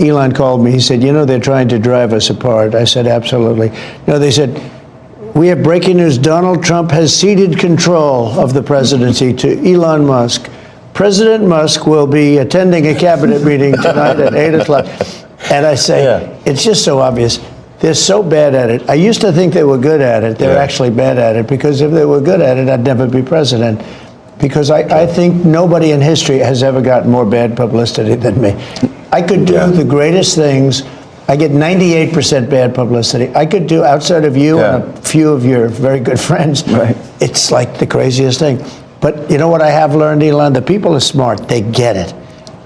Elon called me. He said, you know, they're trying to drive us apart. I said, absolutely. You know, they said, we have breaking news. Donald Trump has ceded control of the presidency to Elon Musk. President Musk will be attending a cabinet meeting tonight at 8 o'clock. And I say, it's just so obvious. They're so bad at it. I used to think they were good at it. They're actually bad at it, because if they were good at it, I'd never be president. Because I think nobody in history has ever gotten more bad publicity than me. I could do the greatest things. I get 98% bad publicity. I could do, outside of you and a few of your very good friends, it's like the craziest thing. But you know what I have learned, Elon? The people are smart. They get it.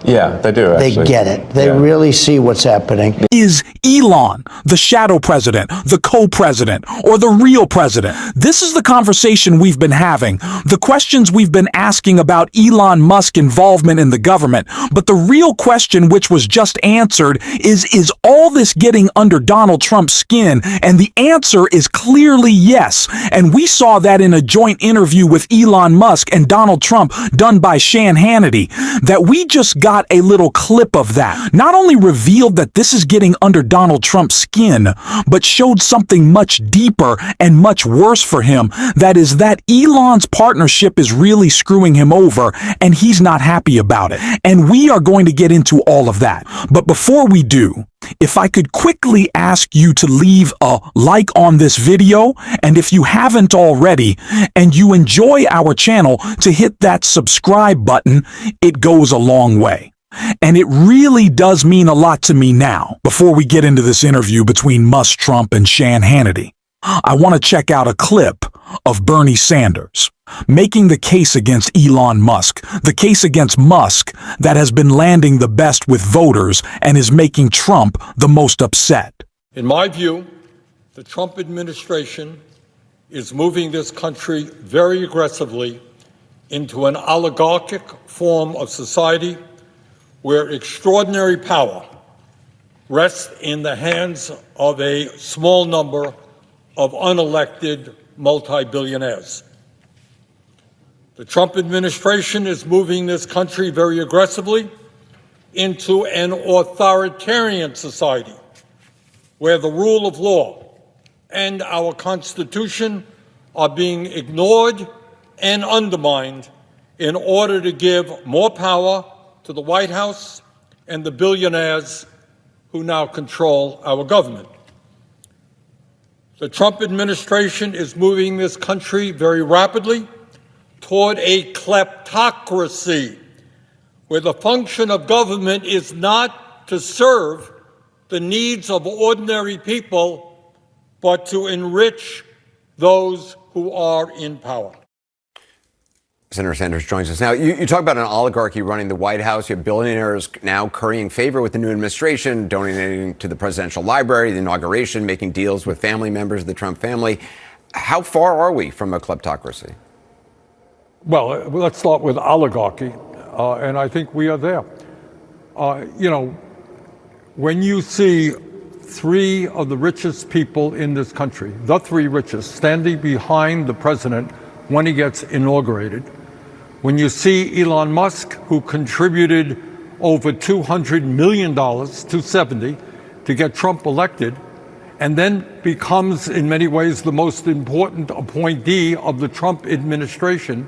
Yeah, they do, actually. They get it. They really see what's happening. Is Elon the shadow president, the co-president, or the real president? This is the conversation we've been having, the questions we've been asking about Elon Musk's involvement in the government. But the real question, which was just answered, is all this getting under Donald Trump's skin? And the answer is clearly yes. And we saw that in a joint interview with Elon Musk and Donald Trump done by Hannity, that we just got a little clip of that. Not only revealed that this is getting under Donald Trump's skin, but showed something much deeper and much worse for him. That is that Elon's partnership is really screwing him over, and he's not happy about it. And we are going to get into all of that. But before we do, if I could quickly ask you to leave a like on this video, and if you haven't already, and you enjoy our channel, to hit that subscribe button. It goes a long way. And it really does mean a lot to me now. Before we get into this interview between Musk, Trump, and Hannity, I want to check out a clip of Bernie Sanders making the case against Elon Musk, the case against Musk that has been landing the best with voters and is making Trump the most upset. In my view, the Trump administration is moving this country very aggressively into an oligarchic form of society where extraordinary power rests in the hands of a small number of unelected multi-billionaires. The Trump administration is moving this country very aggressively into an authoritarian society where the rule of law and our Constitution are being ignored and undermined in order to give more power to the White House and the billionaires who now control our government. The Trump administration is moving this country very rapidly toward a kleptocracy, where the function of government is not to serve the needs of ordinary people, but to enrich those who are in power. Senator Sanders joins us now. You talk about an oligarchy running the White House. You have billionaires now currying favor with the new administration, donating to the presidential library, the inauguration, making deals with family members of the Trump family. How far are we from a kleptocracy? Well, let's start with oligarchy, and I think we are there. You know, when you see three of the richest people in this country, the three richest, standing behind the president when he gets inaugurated, when you see Elon Musk, who contributed over $200 million, $270, to get Trump elected, and then becomes in many ways the most important appointee of the Trump administration,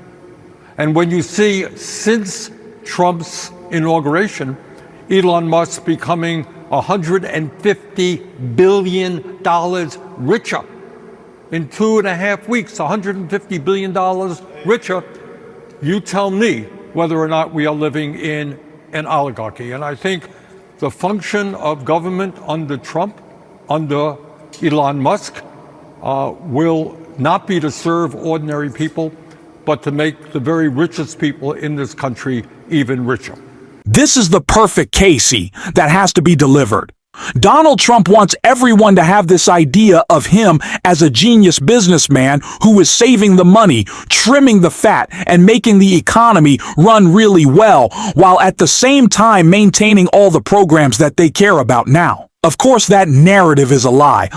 and when you see, since Trump's inauguration, Elon Musk becoming $150 billion richer in 2.5 weeks, $150 billion richer, you tell me whether or not we are living in an oligarchy. And I think the function of government under Trump, under Elon Musk, will not be to serve ordinary people, but to make the very richest people in this country even richer. This is the perfect case that has to be delivered. Donald Trump wants everyone to have this idea of him as a genius businessman who is saving the money, trimming the fat, and making the economy run really well, while at the same time maintaining all the programs that they care about now. Of course, that narrative is a lie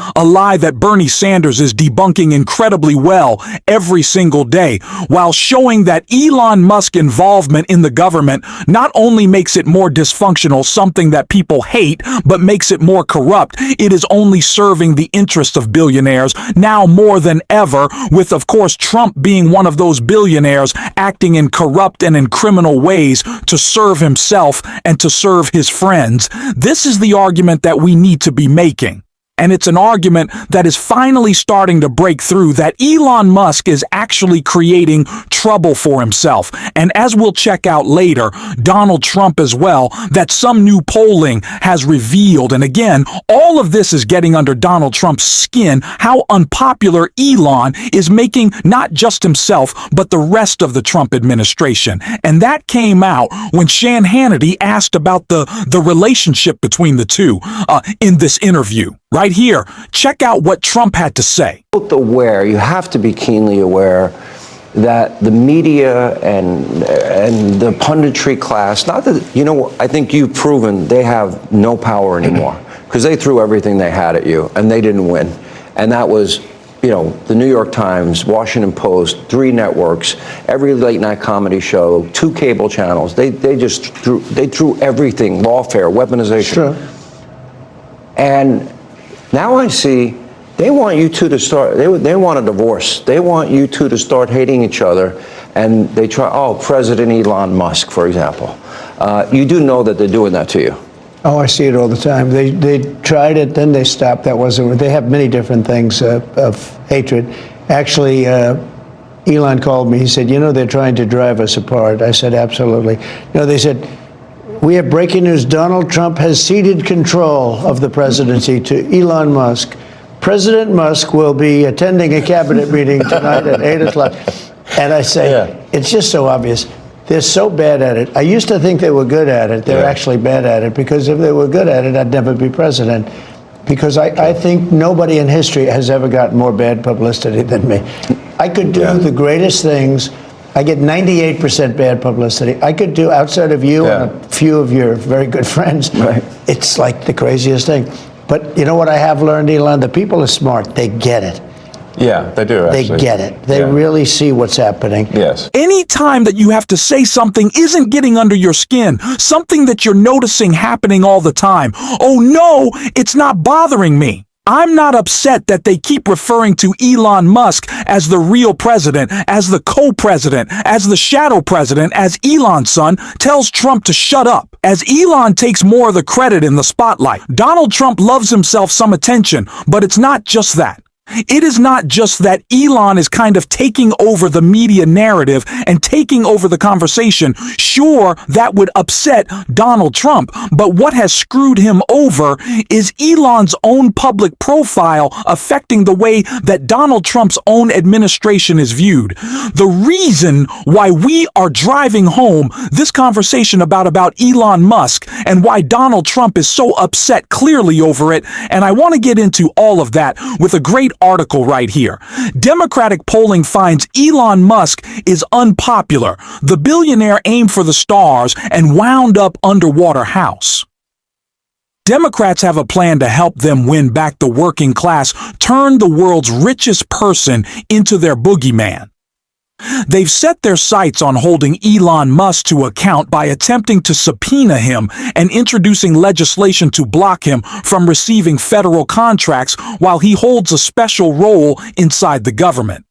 that Bernie Sanders is debunking incredibly well every single day, while showing that Elon Musk involvement in the government not only makes it more dysfunctional, something that people hate, but makes it more corrupt. It is only serving the interests of billionaires now more than ever, with, of course, Trump being one of those billionaires acting in corrupt and in criminal ways to serve himself and to serve his friends. This is the argument that we need to be making. And it's an argument that is finally starting to break through, that Elon Musk is actually creating trouble for himself. And as we'll check out later, Donald Trump as well, that some new polling has revealed. And again, all of this is getting under Donald Trump's skin, how unpopular Elon is making not just himself, but the rest of the Trump administration. And that came out when Hannity asked about the relationship between the two in this interview. Right here, check out what Trump had to say. Aware, you have to be keenly aware that the media and the punditry class, not that, I think you've proven they have no power anymore, because they threw everything they had at you and they didn't win. And that was, the New York Times, Washington Post, 3 networks, every late night comedy show, 2 cable channels. They threw everything, lawfare, weaponization. Sure. And now I see they want you two to start, they want a divorce. They want you two to start hating each other. And they try, President Elon Musk, for example. You do know that they're doing that to you. Oh, I see it all the time. They tried it, then they stopped. That wasn't. They have many different things of hatred. Actually, Elon called me. He said, they're trying to drive us apart. I said, absolutely. They said, we have breaking news. Donald Trump has ceded control of the presidency to Elon Musk. President Musk will be attending a cabinet meeting tonight at 8 o'clock. And I say, It's just so obvious. They're so bad at it. I used to think they were good at it. They're actually bad at it, because if they were good at it, I'd never be president. Because I think nobody in history has ever gotten more bad publicity than me. I could do the greatest things. I get 98% bad publicity. I could do, outside of you and a few of your very good friends, it's like the craziest thing. But you know what I have learned, Elon? The people are smart. They get it. Yeah, they do, actually. They get it. They really see what's happening. Yes. Any time that you have to say something isn't getting under your skin, something that you're noticing happening all the time, oh no, it's not bothering me. I'm not upset that they keep referring to Elon Musk as the real president, as the co-president, as the shadow president, as Elon's son tells Trump to shut up. As Elon takes more of the credit in the spotlight, Donald Trump loves himself some attention, but it's not just that. It is not just that Elon is kind of taking over the media narrative and taking over the conversation. Sure, that would upset Donald Trump, but what has screwed him over is Elon's own public profile affecting the way that Donald Trump's own administration is viewed. The reason why we are driving home this conversation about Elon Musk and why Donald Trump is so upset clearly over it, and I want to get into all of that with a great article right here. Democratic polling finds Elon Musk is unpopular. The billionaire aimed for the stars and wound up underwater house. Democrats have a plan to help them win back the working class, turn the world's richest person into their boogeyman. They've set their sights on holding Elon Musk to account by attempting to subpoena him and introducing legislation to block him from receiving federal contracts while he holds a special role inside the government.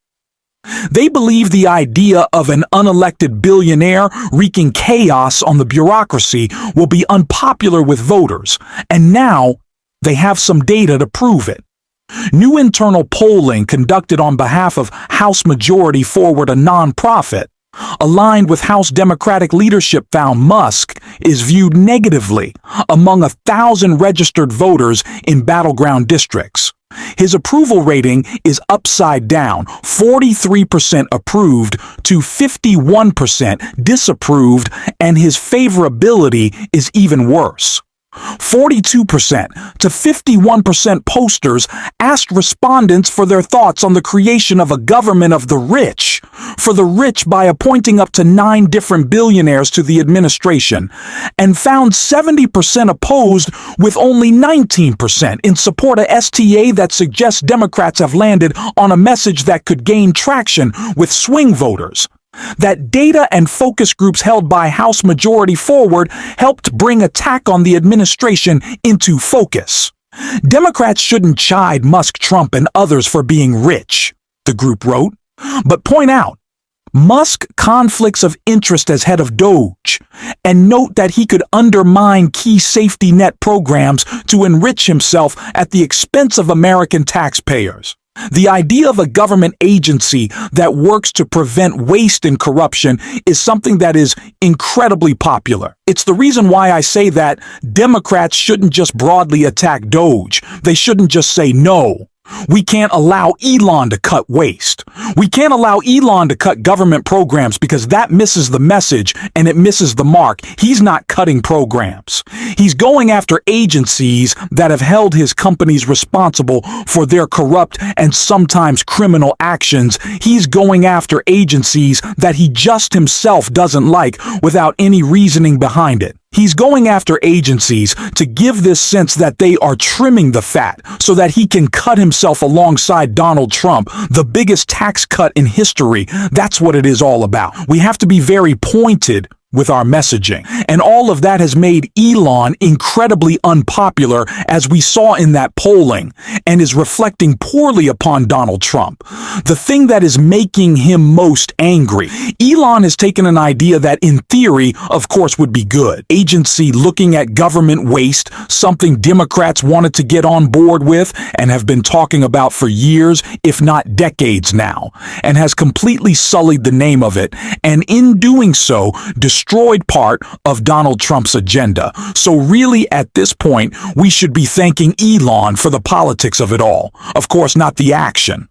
They believe the idea of an unelected billionaire wreaking chaos on the bureaucracy will be unpopular with voters, and now they have some data to prove it. New internal polling conducted on behalf of House Majority Forward, a nonprofit, aligned with House Democratic leadership, found Musk is viewed negatively among 1,000 registered voters in battleground districts. His approval rating is upside down, 43% approved to 51% disapproved, and his favorability is even worse. 42% to 51% posters asked respondents for their thoughts on the creation of a government of the rich, for the rich by appointing up to 9 different billionaires to the administration, and found 70% opposed with only 19% in support of STA that suggests Democrats have landed on a message that could gain traction with swing voters. That data and focus groups held by House Majority Forward helped bring attack on the administration into focus. Democrats shouldn't chide Musk, Trump, and others for being rich, the group wrote, but point out Musk conflicts of interest as head of Doge, and note that he could undermine key safety net programs to enrich himself at the expense of American taxpayers. The idea of a government agency that works to prevent waste and corruption is something that is incredibly popular. It's the reason why I say that Democrats shouldn't just broadly attack Doge. They shouldn't just say no. We can't allow Elon to cut waste. We can't allow Elon to cut government programs because that misses the message and it misses the mark. He's not cutting programs. He's going after agencies that have held his companies responsible for their corrupt and sometimes criminal actions. He's going after agencies that he just himself doesn't like without any reasoning behind it. He's going after agencies to give this sense that they are trimming the fat so that he can cut himself alongside Donald Trump, the biggest tax cut in history. That's what it is all about. We have to be very pointed with our messaging. And all of that has made Elon incredibly unpopular, as we saw in that polling, and is reflecting poorly upon Donald Trump. The thing that is making him most angry, Elon has taken an idea that in theory, of course, would be good. Agency looking at government waste, something Democrats wanted to get on board with and have been talking about for years, if not decades now, and has completely sullied the name of it, and in doing so, destroyed part of Donald Trump's agenda. So really, at this point, we should be thanking Elon for the politics of it all. Of course, not the action.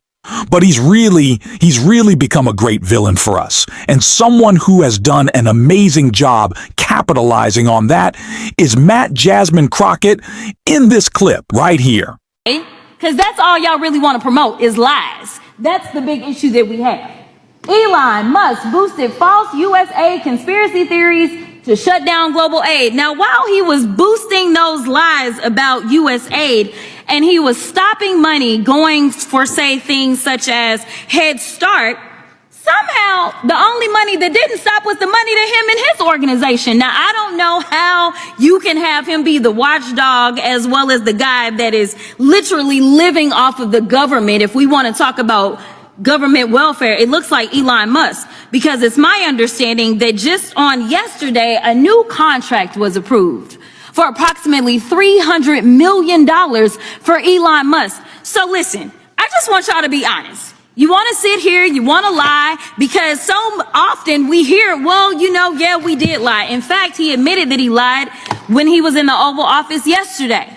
But he's really become a great villain for us. And someone who has done an amazing job capitalizing on that is Matt Jasmine Crockett in this clip right here. Because that's all y'all really want to promote is lies. That's the big issue that we have. Elon Musk boosted false U.S. aid conspiracy theories to shut down global aid. Now, while he was boosting those lies about U.S. aid, and he was stopping money going for, say, things such as Head Start, somehow the only money that didn't stop was the money to him and his organization. Now, I don't know how you can have him be the watchdog as well as the guy that is literally living off of the government. If we want to talk about government welfare, it looks like Elon Musk, because it's my understanding that just on yesterday, a new contract was approved for approximately $300 million for Elon Musk. So listen, I just want y'all to be honest. You want to sit here, you want to lie, because so often we hear, well, yeah, we did lie. In fact, he admitted that he lied when he was in the Oval Office yesterday.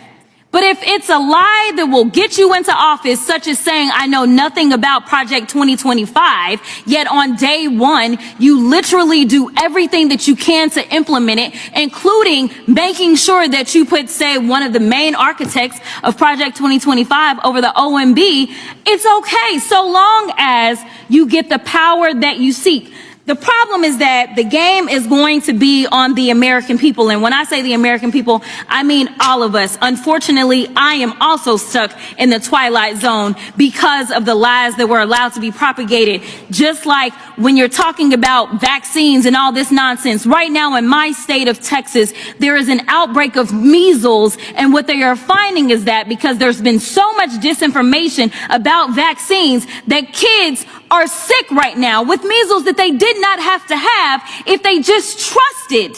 But if it's a lie that will get you into office, such as saying, I know nothing about Project 2025, yet on day one, you literally do everything that you can to implement it, including making sure that you put, say, one of the main architects of Project 2025 over the OMB, it's okay, so long as you get the power that you seek. The problem is that the game is going to be on the American people. And when I say the American people, I mean all of us. Unfortunately, I am also stuck in the twilight zone because of the lies that were allowed to be propagated. Just like when you're talking about vaccines and all this nonsense. Right now in my state of Texas, there is an outbreak of measles. And what they are finding is that because there's been so much disinformation about vaccines, that kids are sick right now with measles that they did not have to have if they just trusted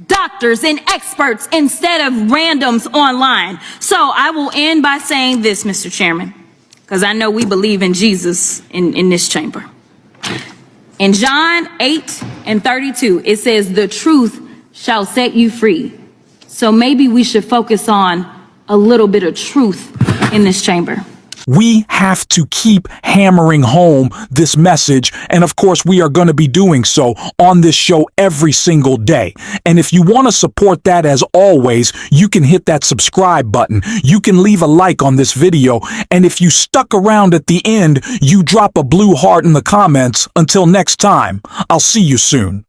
doctors and experts instead of randoms online. So I will end by saying this, Mr. Chairman, because I know we believe in Jesus in this chamber. In John 8:32, it says, the truth shall set you free. So maybe we should focus on a little bit of truth in this chamber. We have to keep hammering home this message, and of course we are going to be doing so on this show every single day. And if you want to support that, as always, you can hit that subscribe button. You can leave a like on this video, and if you stuck around at the end, you drop a blue heart in the comments. Until next time, I'll see you soon.